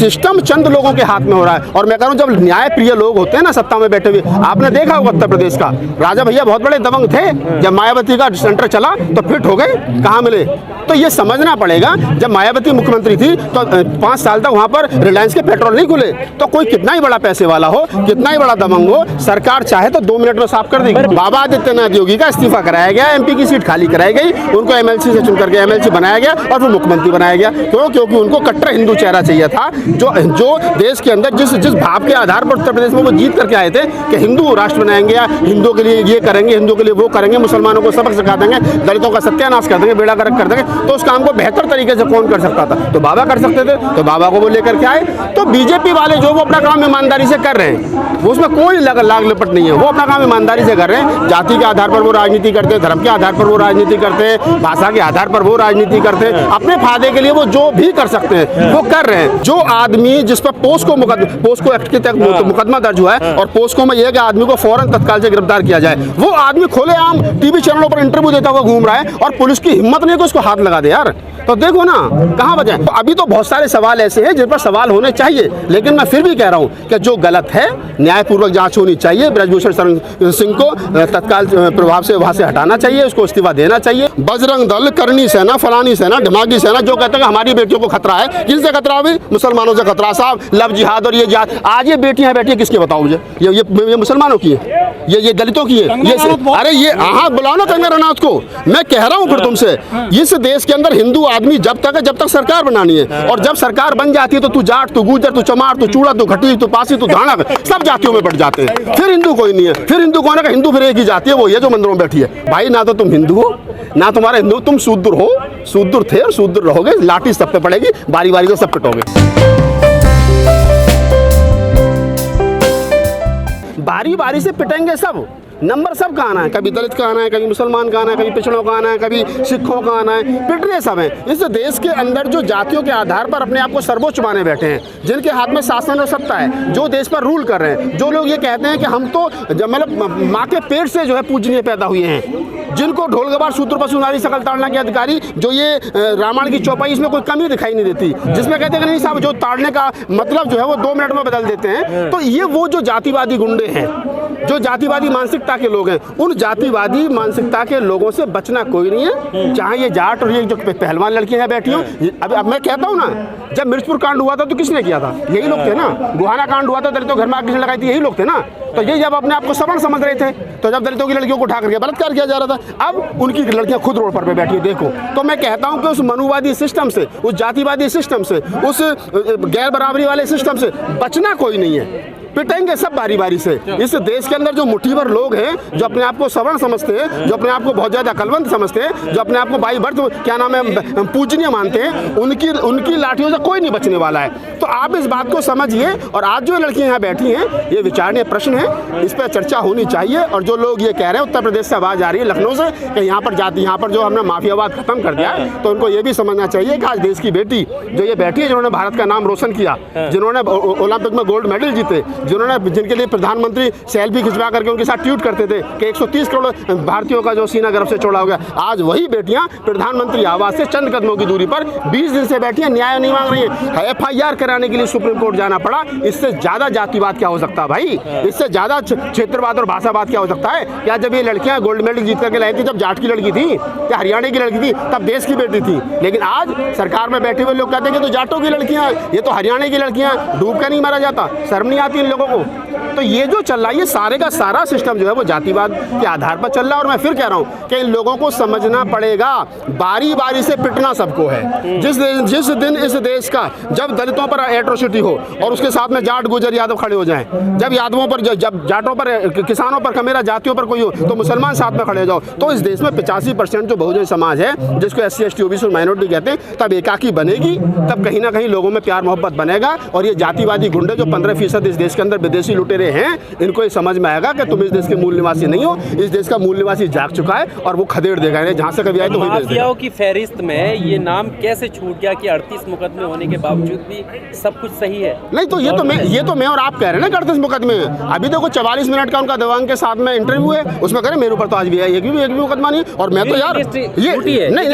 System चंद लोगों के हाथ में हो रहा है। और मैं कह रहा हूँ जब न्याय प्रिय लोग होते हैं ना सत्ता में बैठे हुए, आपने देखा होगा उत्तर प्रदेश का राजा भैया बहुत बड़े दबंग थे, जब मायावती का सेंटर चला तो फिट हो गए, कहाँ मिले। तो ये समझना पड़ेगा, जब मायावती मुख्यमंत्री थी तो 5 साल तक वहाँ पर रिलायंस के पेट्रोल नहीं खुले। तो कोई कितना ही बड़ा पैसे वाला हो, कितना ही बड़ा दबंग हो, सरकार चाहे तो 2 मिनट में साफ कर देगी। बाबा आदित्यनाथ योगी का इस्तीफा कराया गया, MP की सीट खाली कराई गई, उनको MLC से चुन करके MLC बनाया गया और फिर मुख्यमंत्री बनाया गया। क्यों? क्योंकि उनको कट्टर हिंदू चेहरा चाहिए था, जो देश के अंदर जिस भाव के आधार पर उत्तर प्रदेश में वो जीत करके आए थे कि हिंदू राष्ट्र बनाएंगे, या हिंदुओं के लिए ये करेंगे, हिंदुओं के लिए वो करेंगे, मुसलमानों को सबक सिखा देंगे, दलितों का सत्यानाश कर देंगे, बेड़ा गर्क कर देंगे। तो उस काम को बेहतर तरीके से कौन कर सकता था? तो बाबा कर सकते थे, तो बाबा को वो लेकर के आए। तो बीजेपी वाले जो वो अपना काम ईमानदारी से कर रहे हैं, वो उसमें कोई लाग लपट नहीं है, वो अपना काम ईमानदारी से कर रहे हैं। जाति के आधार पर वो राजनीति करते हैं, धर्म के आधार पर वो राजनीति करते हैं, भाषा के आधार पर वो राजनीति करते हैं, अपने फायदे के लिए वो जो भी कर सकते हैं वो कर रहे हैं। जो आदमी जिस पर पोस्को एक्ट के तहत मुकदमा दर्ज हुआ है और पोस्को में यह कि आदमी को फौरन तत्काल से गिरफ्तार किया जाए, वो आदमी खुलेआम टीवी चैनलों पर इंटरव्यू देता हुआ घूम रहा है और पुलिस की हिम्मत नहीं कि उसको हाथ लगा दे। यार तो देखो ना कहाँ बचे। तो अभी तो बहुत सारे सवाल ऐसे हैं जिन पर सवाल होने चाहिए, लेकिन मैं फिर भी कह रहा हूँ कि जो गलत है न्यायपूर्वक जांच होनी चाहिए। ब्रजभूषण शरण सिंह को तत्काल प्रभाव से वहां से हटाना चाहिए, उसको इस्तीफा देना चाहिए। बजरंग दल, करनी सेना, फलानी सेना, दिमागी सेना जो कहते हैं कि हमारी बेटियों को खतरा है, किससे खतरा है? मुसलमानों से खतरा साहब। लव जिहाद और ये जिहाद, आज ये बेटियां बैठी है किसके बताओ मुझे? ये मुसलमानों की है, ये दलितों की है, ये अरे ये बुलाओ ना कंगना रनौत को। मैं कह रहा हूँ फिर तुमसे, इस देश के अंदर हिंदू आदमी जब तक सरकार बनानी है, और जब सरकार बन जाती है तो तू जाट, तू गुजर, तू चमार, तू चूड़ा, तू घटी, तू पासी, तू धाणक, सब जातियों में बढ़ जाते हैं। फिर हिंदू कोई नहीं है। फिर हिंदू कौन है? हिंदू फिर एक ही जाति है, वो ये जो मंदिरों में बैठी है। भाई ना तो तुम हिंदू हो, ना तुम्हारा हिंदू, तुम शूद्र हो, शूद्र थे और शूद्र रहोगे। लाठी सब पे पड़ेगी, बारी बारी को सब पिटोगे। बारी बारी से पिटेंगे सब, नंबर सब का आना है, कभी दलित का आना है, कभी मुसलमान का आना है, कभी पिछड़ों का आना है, कभी सिखों का आना है, पिटने सब हैं। इस देश के अंदर जो जातियों के आधार पर अपने आप को सर्वोच्च माने बैठे हैं, जिनके हाथ में शासन और सत्ता है, जो देश पर रूल कर रहे हैं, जो लोग ये कहते हैं कि हम तो मतलब माँ के पेट से जो है पूजनीय पैदा हुए हैं, जिनको ढोल गवार सूत्र पशु नारी सकल ताड़ना के अधिकारी, जो ये रामायण की चौपाई, इसमें कोई कमी दिखाई नहीं देती, जिसमें कहते हैं कि नहीं साहब जो ताड़ने का मतलब जो है वो 2 मिनट में बदल देते हैं। तो ये वो जो जातिवादी गुंडे हैं, जो जातिवादी मानसिकता के लोग हैं, उन जातिवादी मानसिकता के लोगों से बचना कोई नहीं है। चाहे ये जाट और ये जो पहलवान लड़कियां बैठी हों। अब मैं कहता हूँ ना, जब मिर्चपुर कांड हुआ था तो किसने किया था? यही लोग थे ना। गुहाना कांड हुआ था, दलितों घर में आग किसने लगाई थी? यही लोग थे ना। तो ये जब अपने आप को सवर्ण समझ रहे थे, तो जब दलितों की लड़कियों को उठा करके बलात्कार किया जा रहा था, अब उनकी लड़कियां खुद रोड पर बैठी है, देखो। तो मैं कहता हूं कि उस मनुवादी सिस्टम से, उस जातिवादी सिस्टम से, उस गैर बराबरी वाले सिस्टम से बचना कोई नहीं है। पिटेंगे सब बारी बारी से। इस देश के अंदर जो मुट्ठी भर लोग हैं, जो अपने आप को सवर्ण समझते हैं, जो अपने आप को बहुत ज्यादा अकलमंद समझते हैं, जो अपने आप को बाई बर्थ क्या नाम है पूजनीय मानते हैं, उनकी लाठियों से कोई नहीं बचने वाला है। तो आप इस बात को समझिए। और आज जो लड़कियां यहाँ बैठी हैं, ये विचारणीय प्रश्न है, इस पर चर्चा होनी चाहिए। और जो लोग ये कह रहे हैं, उत्तर प्रदेश से आवाज आ रही है, लखनऊ से, कि यहाँ पर जाति, यहाँ पर जो हमने माफियावाद खत्म कर दिया, तो उनको ये भी समझना चाहिए कि आज देश की बेटी जो ये बैठी है, जिन्होंने भारत का नाम रोशन किया, जिन्होंने ओलंपिक में गोल्ड मेडल जीते, जिनके लिए प्रधानमंत्री सेल्फी खिंचवा करके उनके साथ ट्वीट करते थे कि 130 करोड़ भारतीयों का जो सीना गर्व से चौड़ा हो गया, आज वही बेटियां प्रधानमंत्री आवास से चंद कदमों की दूरी पर 20 दिन से बैठी हैं, न्याय नहीं मांग रही हैं। FIR कराने के लिए सुप्रीम कोर्ट जाना पड़ा। इससे ज्यादा जातिवाद क्या हो सकता है भाई? इससे ज्यादा क्षेत्रवाद और भाषावाद क्या हो सकता है? क्या जब ये लड़कियां गोल्ड मेडल जीत करके लाई थी, जब जाट की लड़की थी या हरियाणा की लड़की थी, तब देश की बेटी थी। लेकिन आज सरकार में बैठे हुए लोग कहते हैं कि तो जाटों की लड़कियां, ये तो हरियाणा की लड़कियां, डूब कर नहीं मारा जाता, शर्म नहीं आती इन लोगों को? तो ये जो चल रहा है, ये सारे का सारा सिस्टम जो है वो जातिवाद के आधार पर चल रहा है। और मैं फिर कह रहा हूँ कि इन लोगों को समझना पड़ेगा, बारी बारी से पिटना सबको है। जिस दिन इस देश का जब दलितों पर एट्रोसिटी हो और उसके साथ में जाट गुजर यादव खड़े हो जाएं, जब यादवों पर, जब जाटों पर, किसानों पर, मेरा जातियों पर कोई हो, तो मुसलमान साथ में खड़े हो जाओ, तो इस देश में 85% जो बहुजन समाज है, जिसको SC ST OBC और माइनॉरिटी कहते हैं, तब एकाकी बनेगी, तब कहीं ना कहीं लोगों में प्यार मोहब्बत बनेगा। और ये जातिवादी गुंडे जो 15% इस देश के अंदर विदेशी लुटेरे हैं, इनको ये समझ में आएगा कि तुम इस देश के मूल निवासी नहीं हो। इस देश का मूल निवासी जाग चुका है और वो खदेड़ देगा, जहाँ से कभी आए तो वही भेज देगा। माफियाओं की फहरिस्त में ये नाम कैसे छूट गया कि 38 मुकदमे होने के बावजूद भी सब कुछ सही है? नहीं तो ये तो मैं और आप कह रहे हैं ना 38 मुकदमे हैं। अभी देखो 44 मिनट का उनका देवांग के साथ में इंटरव्यू है, उसमें कह रहे मेरे ऊपर तो आज भी है एक भी मुकदमा नहीं। और मैं तो यार ये नहीं,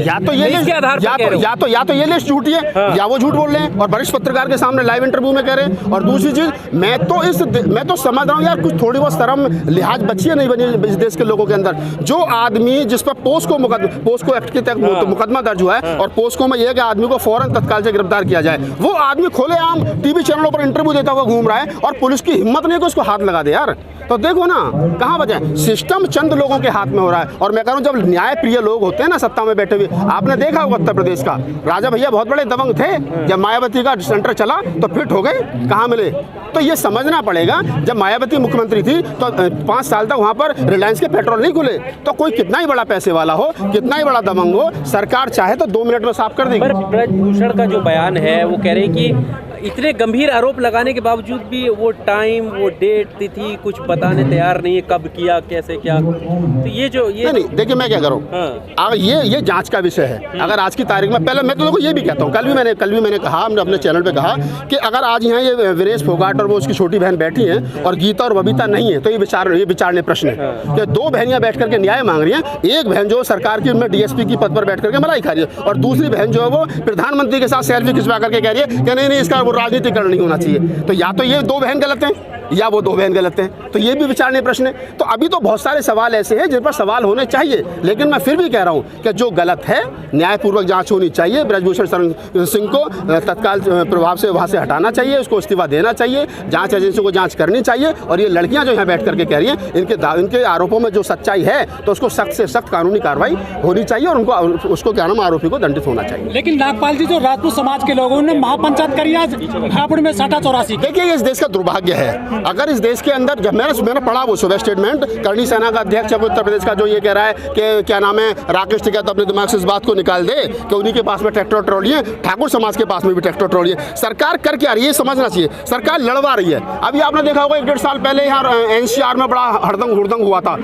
या तो ये लिस्ट झूठी है, या वो झूठ बोल रहे हैं और वरिष्ठ पत्रकार के सामने लाइव इंटरव्यू में कह रहे हैं। और दूसरी चीज, मैं तो समझ रहा हूँ यार, कुछ थोड़ी बहुत शर्म लिहाज बची है नहीं बनी इस देश के लोगों के अंदर। जो आदमी जिस पर पोस्को एक्ट के तहत मुकदमा दर्ज हुआ है और पोस्को में यह है कि आदमी को फौरन तत्काल से गिरफ्तार किया जाए, वो आदमी खुलेआम टीवी चैनलों पर इंटरव्यू देता हुआ घूम रहा है और पुलिस की हिम्मत नहीं कि उसको हाथ लगा दे यार। तो देखो ना कहाँ बजाए, सिस्टम चंद लोगों के हाथ में हो रहा है। और मैं कह रहा हूँ जब न्याय प्रिय लोग होते हैं ना सत्ता में बैठे हुए, आपने देखा होगा उत्तर प्रदेश का राजा भैया बहुत बड़े दबंग थे, जब मायावती का सेंटर चला तो फिट हो गए, कहाँ मिले। तो ये समझना पड़ेगा, जब मायावती मुख्यमंत्री थी तो 5 साल तक वहाँ पर रिलायंस के पेट्रोल नहीं खुले, तो कोई कितना ही बड़ा पैसे वाला हो, कितना ही बड़ा दबंग हो, सरकार चाहे तो 2 मिनट में साफ कर देगी। पर ब्रजभूषण का जो बयान है वो कह रहे हैं कि इतने गंभीर आरोप लगाने के बावजूद भी वो टाइम, वो डेट, तिथि कुछ बताने तैयार नहीं है, कब किया, कैसे किया। तो ये नहीं देखिए मैं क्या करूँ, अगर ये जांच का विषय है। अगर आज की तारीख में, पहले मैं तो देखो ये भी कहता हूँ, कल भी मैंने कहा, हमने अपने चैनल पे कहा कि अगर आज यहाँ ये वीरेश फोगाट और वो उसकी छोटी बहन बैठी हैं और गीता और बबीता नहीं है, तो ये विचारने प्रश्न है कि 2 बहनियाँ बैठ करके न्याय मांग रही हैं। एक बहन जो सरकार की उनमें DSP की पद पर बैठ करके मलाई खा रही है और दूसरी बहन जो है वो प्रधानमंत्री के साथ सेल्फी खिंचवा करके कह रही है कि नहीं इसका वो राजनीतिकरण नहीं होना चाहिए। तो या तो ये 2 बहन गलत हैं या वो 2 बहन गलत हैं, तो ये भी विचारने प्रश्न है। तो अभी तो बहुत सारे सवाल ऐसे हैं जिन पर सवाल होने चाहिए, लेकिन मैं फिर भी कह रहा हूँ कि जो गलत है न्यायपूर्वक जांच होनी चाहिए। ब्रजभूषण शरण सिंह को तत्काल प्रभाव से वहाँ से हटाना चाहिए, उसको इस्तीफा देना चाहिए, जांच एजेंसी को जांच करनी चाहिए। और ये लड़कियाँ जो यहाँ बैठ करके कह रही हैं, इनके आरोपों में जो सच्चाई है तो उसको सख्त से सख्त कानूनी कार्रवाई होनी चाहिए और उनको उसको क्या नाम आरोपी को दंडित होना चाहिए। लेकिन नागपाल जी, जो राजपूत समाज के लोगों ने महापंचायत करी आज हापुड़ में 84। देखिए ये इस देश का दुर्भाग्य है। अगर इस देश के अंदर, जब मैंने पढ़ा वो सुबह स्टेटमेंट, करणी सेना का अध्यक्ष उत्तर प्रदेश का जो ये कह रहा है कि क्या नाम है, राकेश टिकैत अपने दिमाग से इस बात को निकाल दे कि उन्हीं के पास में ट्रैक्टर ट्रॉली है, ठाकुर समाज के पास में भी ट्रैक्टर ट्रॉली है। सरकार कर क्या रही है समझना चाहिए, सरकार लड़वा रही है। अभी आपने देखा होगा 1-1.5 साल पहले यहाँ NCR में बड़ा हड़दंग हुआ था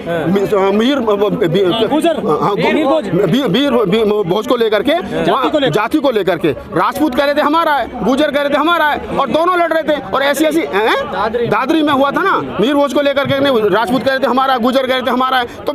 मीर भोज को लेकर के, जाति को लेकर के। राजपूत कह रहे थे हमारा है, गुजर कह रहे थे हमारा है, और दोनों लड़ रहे थे। और ऐसी दादरी में हुआ था ना, मीर भोज को लेकर के, राजपूत कह रहे थे हमारा, गुजर कह रहे थे हमारा है। तो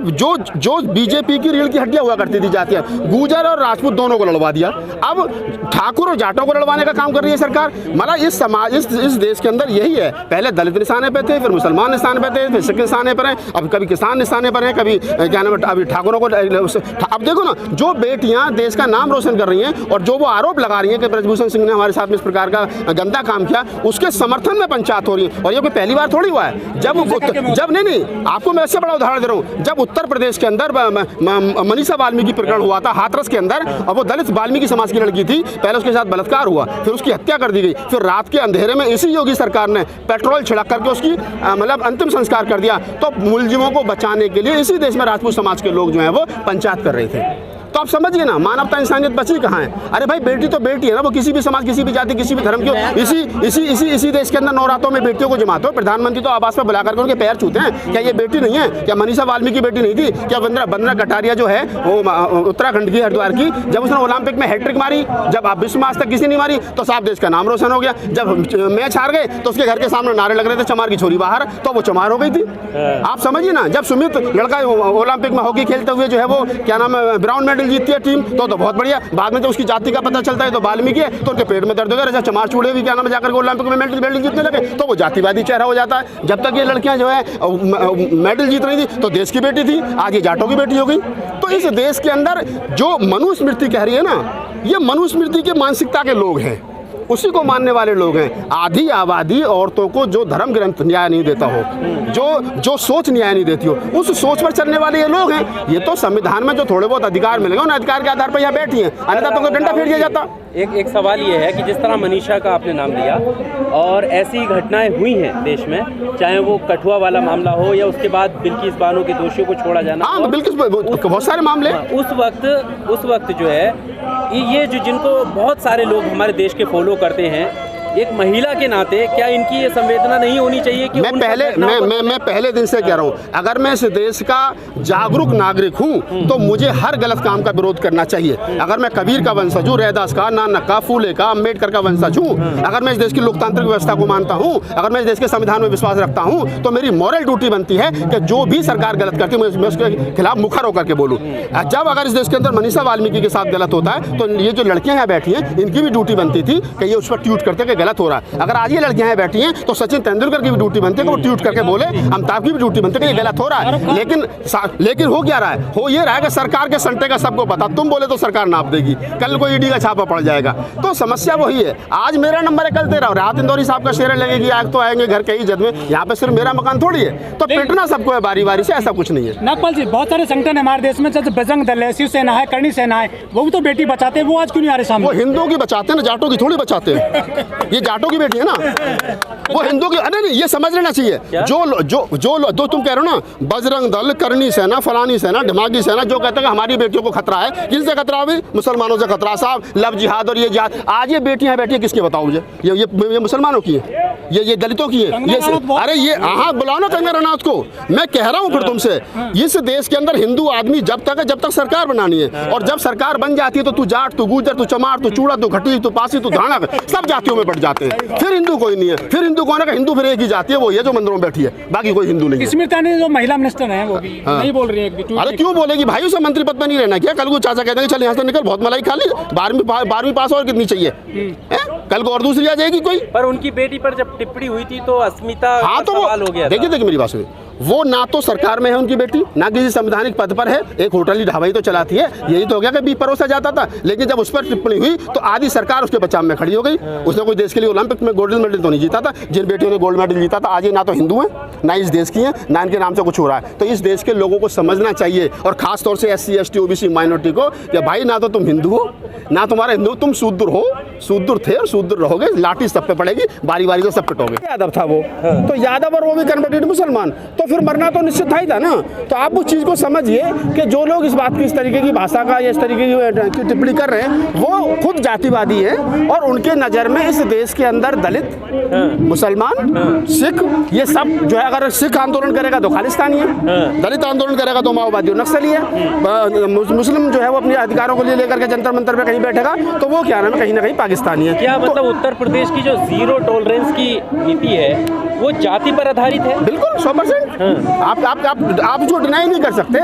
जो बीजेपी की रीढ़ की हड्डियां हुआ करती थी जातियां, गुजर और राजपूत दोनों को लड़वा दिया। अब ठाकुर और जाटों को लड़वाने का काम कर रही है सरकार। मतलब इस समाज, इस देश के अंदर यही है, पहले दलित निशाने पे थे, फिर मुसलमान निशाने पे थे, फिर सिख निशाने पर हैं, अब कभी किसान निशाने पर हैं, कभी क्या नाम है, अभी ठाकुरों को। अब देखो ना, जो बेटियां देश का नाम रोशन कर रही हैं और जो वो आरोप लगा रही हैं कि ब्रजभूषण सिंह ने हमारे साथ में इस प्रकार का गंदा काम किया, उसके समर्थन में पंचायत हो रही है। और ये कोई पहली बार थोड़ी हुआ है। जब नहीं, आपको मैं इससे बड़ा उदाहरण दे रहा हूँ। जब उत्तर प्रदेश के अंदर मनीषा वाल्मीकि प्रकरण हुआ था हाथरस के अंदर, और वो दलित वाल्मीकि समाज की लड़की थी, पहले उसके साथ बलात्कार हुआ, फिर उसकी हत्या कर दी गई, फिर रात के अंधेरे में इसी योगी सरकार ने पेट्रोल छिड़क करके उसकी मतलब अंतिम संस्कार कर दिया। तो मुलजिमों को बचाने के लिए इसी देश में राजपूत समाज के लोग जो हैं वो पंचायत कर रहे थे। तो आप समझिए ना, मानवता इंसानियत बची कहाँ है। अरे भाई बेटी तो बेटी है ना, वो किसी भी समाज, किसी भी जाति, किसी भी धर्म की। इसी देश के अंदर नवरात्रों में बेटियों को जमाते हो। प्रधानमंत्री तो आवास पर बुला करके उनके पैर छूते हैं। क्या ये बेटी नहीं है? क्या मनीषा वाल्मीकि बेटी नहीं थी? क्या वंदना कटारिया जो है वो उत्तराखंड की, हरिद्वार की, जब उसने ओलंपिक में हैट्रिक मारी, जब आप विश्व में आज तक किसी नहीं मारी, तो साफ देश का नाम रोशन हो गया। जब मैच हार गए तो उसके घर के सामने नारे लग रहे थे चमार की छोरी बाहर, तो वो चमार हो गई थी। आप समझिए ना, जब सुमित लड़का ओलंपिक में हॉकी खेलते हुए जो है वो क्या नाम है ब्राउन मेडल जीतती है टीम, तो बहुत बढ़िया। बाद में जब उसकी जाति का पता चलता है तो वाल्मीकि है, तो उनके पेट में दर्द हो गया, चमार चूड़े भी क्या नाम जाकर ओलंपिक में मेडल जीतने लगे, तो वो जातिवादी चेहरा हो जाता है। जब तक ये लड़कियां जो है मेडल जीत रही थी तो देश की बेटी थी, आज ये जाटों की बेटी हो गई। तो इस देश के अंदर जो मनुस्मृति कह रही है ना, ये मनुस्मृति के मानसिकता के लोग हैं, उसी को मानने वाले लोग हैं। आधी आबादी औरतों को जो धर्म ग्रंथ न्याय नहीं देता हो, जो सोच न्याय नहीं देती हो, उस सोच पर चलने वाले ये लोग हैं। ये तो संविधान में जो थोड़े बहुत अधिकार मिलेंगे उन अधिकार के आधार पर यहाँ बैठी हैं, अन्यथा तो डंडा फेंक दिया जाता। एक सवाल ये है कि जिस तरह मनीषा का आपने नाम लिया और ऐसी घटनाएं हुई हैं देश में, चाहे वो कठुआ वाला मामला हो या उसके बाद बिल्किस बानो के दोषियों को छोड़ा जाना, हाँ बिल्किस बहुत सारे मामले उस वक्त जो है ये जो जिनको बहुत सारे लोग हमारे देश के फॉलो करते हैं, एक महिला के नाते क्या इनकी ये संवेदना नहीं होनी चाहिए कि मैं पहले दिन से कह रहा हूँ, अगर मैं इस देश का जागरूक नागरिक हूँ तो मुझे हर गलत काम का विरोध करना चाहिए। अगर मैं कबीर का वंशज हूँ, रैदास का, नानक का, फूले का, अम्बेडकर का वंशज हूँ, अगर मैं इस देश की लोकतांत्रिक व्यवस्था को मानता हूँ, अगर मैं इस देश के संविधान में विश्वास रखता हूँ, तो मेरी मॉरल ड्यूटी बनती है कि जो भी सरकार गलत करती है मैं उसके खिलाफ मुखर होकर के बोलूँ। जब अगर इस देश के अंदर मनीषा वाल्मीकि के साथ गलत होता है तो ये जो लड़कियां यहाँ बैठी हैं इनकी भी ड्यूटी बनती थी कि ये उस पर ट्वीट करते कि गलत हो रहा है। अगर आज ये लड़कियां यहाँ बैठी हैं तो सचिन तेंदुलकर की भी ड्यूटी बनती है कि वो ट्वीट करके बोले, अमिताभ की भी ड्यूटी बनती है कि ये गलत हो रहा है। लेकिन हो क्या रहा है, हो ये रहा है कि सरकार के संटे का सबको पता, तुम बोले तो सरकार नाप देगी, कल को ईडी का छापा पड़ जाएगा। तो समस्या वही है, आज मेरा नंबर है कल तेरा, राहत इंदौरी साहब का शेयर लगेगी, आग तो आएंगे घर के ही जद में, यहाँ पे सिर्फ मेरा मकान थोड़ी है। तो पिटना सबको है बारी बारी से, ऐसा कुछ नहीं है। नागपाल जी, बहुत सारे संगठन हमारे देश में, जैसे बजरंग दल है, शिवसेना है, करणी सेना है, वो भी तो बेटी बचाते हैं, वो आज क्यों नहीं आ रहे सामने? वो हिंदुओं की बचाते हैं ना, जाटों की थोड़ी बचाते हैं। ये जाटों की बेटी है ना, वो हिंदुओं की। अरे नहीं, ये समझ लेना चाहिए। जो तुम कह रहे हो ना, बजरंग दल, करणी सेना, फलानी सेना, ढमागी सेना, जो कहते हैं कि हमारी बेटियों को खतरा है, किससे खतरा है? मुसलमानों से खतरा साहब, लव जिहाद और ये जिहाद। आज ये बेटियां बैठी है, किसकी बताओ मुझे? ये मुसलमानों की है, ये दलितों की है। ये अरे ये हाँ बुलाओ ना कंगना रनौत को। मैं कह रहा हूँ फिर तुमसे, इस देश के अंदर हिंदू आदमी जब तक है, जब तक सरकार बनानी है, और जब सरकार बन जाती है तो तू जाट, तू गुजर, तू चमार, तू चूड़ा, तू घटी, तू पासी, तू धानक, सब जातियों में बढ़ जाते हैं। फिर हिंदू कोई नहीं है। फिर हिंदू कौन है? हिंदू फिर एक ही जाती है, वो ये जो मंदिरों में बैठी है, बाकी कोई हिंदू नहीं है। स्मृति ईरानी जो महिला मिनिस्टर है वो भी नहीं बोल रही है। अरे क्यों बोलेगी भाई, उसे मंत्री पद में नहीं रहना क्या? कल को चाचा कहते हैं चल यहाँ से निकल, बहुत मलाई खा ली, 12वीं पास और कितनी चाहिए? कल को और दूसरी आ जाएगी कोई। पर उनकी बेटी पर जब टिप्पणी हुई थी तो अस्मिता हाँ तो सवाल हो गया। देखिए मेरी बात सुनिए, वो ना तो सरकार में है उनकी बेटी, ना किसी संवैधानिक पद पर है, एक होटल ही ढाबा तो चलाती है। यही तो हो गया कि बीफ परोसा जाता था, लेकिन जब उस पर टिप्पणी हुई तो आधी सरकार उसके बचाव में खड़ी हो गई। उसने कोई देश के लिए ओलंपिक में गोल्ड मेडल तो नहीं जीता था। जिन बेटियों ने गोल्ड मेडल जीता था आज ये ना तो हिंदू हैं, ना इस देश की हैं, ना इनके नाम से कुछ हो रहा है। तो इस देश के लोगों को समझना चाहिए, और खास तौर से SC ST OBC माइनॉरिटी को, कि भाई ना तो तुम हिंदू हो, ना तुम्हारा हिंदू, तुम शूद्र हो, शूद्र थे और शूद्र रहोगे। लाठी सब पे पड़ेगी, बारी बारी से सब पिटोगे। यादव था वो, तो यादव और वो भी कन्वर्टेड मुसलमान, तो फिर मरना तो निश्चित था ही था ना। तो आप उस चीज़ को समझिए कि जो लोग इस बात की, इस तरीके की भाषा का या इस तरीके की टिप्पणी कर रहे हैं, वो खुद जातिवादी हैं, और उनके नज़र में इस देश के अंदर दलित, मुसलमान, सिख, ये सब जो है, अगर सिख आंदोलन करेगा तो खालिस्तानी है, दलित आंदोलन करेगा तो माओवादी और नक्सली है, मुस्लिम जो है वो अपने अधिकारों को लेकर के जंतर मंतर पे कहीं बैठेगा तो वो क्या नाम है, कहीं ना कहीं पाकिस्तानी है। क्या मतलब उत्तर प्रदेश की जो जीरो टॉलरेंस की नीति है वो जाति पर आधारित है? बिल्कुल 100%। आप उसको डिनाई नहीं कर सकते।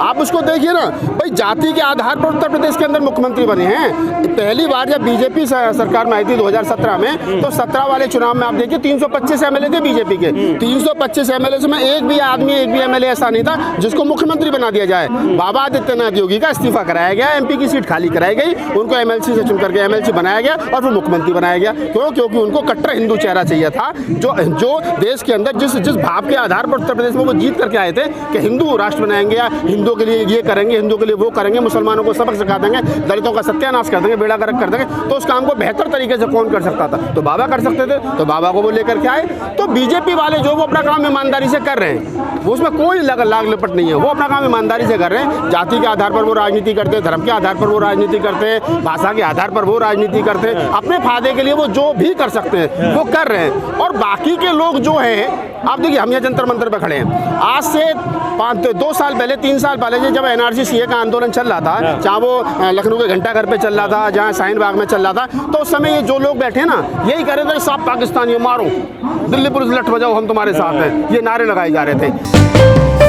आप उसको देखिए ना भाई, जाति के आधार पर उत्तर प्रदेश के अंदर मुख्यमंत्री बने हैं। पहली बार जब बीजेपी सरकार में आई थी 2017 में, तो 17 वाले चुनाव में आप देखिए 325 MLA थे बीजेपी के। 325 MLA में एक भी आदमी, एक भी MLA ऐसा नहीं था जिसको मुख्यमंत्री बना दिया जाए। बाबा आदित्यनाथ योगी का इस्तीफा कराया गया, MP की सीट खाली कराई गई, उनको MLC से चुन करके MLC बनाया गया और फिर मुख्यमंत्री बनाया गया। क्यों? क्योंकि उनको कट्टर हिंदू चेहरा चाहिए था, जो देश के अंदर जिस भाव के आधार पर उत्तर प्रदेश में वो जीत करके आए थे कि हिंदू राष्ट्र बनाएंगे, या हिंदुओं के लिए ये करेंगे, हिंदुओं के लिए वो करेंगे, मुसलमानों को सबक सिखा देंगे, दलितों का सत्यानाश कर देंगे, बेड़ा गर्क कर देंगे। तो उस काम को बेहतर तरीके से कौन कर सकता था? तो बाबा कर सकते थे, तो बाबा को वो लेकर के आए। तो बीजेपी वाले जो वो अपना काम ईमानदारी से कर रहे हैं, वो उसमें कोई लाग लपट नहीं है, वो अपना काम ईमानदारी से कर रहे हैं। जाति के आधार पर वो राजनीति करते हैं, धर्म के आधार पर वो राजनीति करते हैं, भाषा के आधार पर वो राजनीति करते हैं। अपने फायदे के लिए वो जो भी कर सकते हैं वो कर रहे हैं। और बाकी के लोग जो हैं, आप देखिए हम यहाँ जंतर मंतर पर खड़े हैं, आज से 2 साल पहले, 3 साल पहले जब NRC CA का आंदोलन चल रहा था, चाहे वो लखनऊ के घंटा घर पे चल रहा था, जहाँ शाहीन बाग में चल रहा था, तो उस समय ये जो लोग बैठे ना, यही कह रहे थे सब पाकिस्तानियों मारो, दिल्ली पुलिस लठ बजाओ, हम तुम्हारे साथ हैं, ये नारे लगाए जा रहे थे।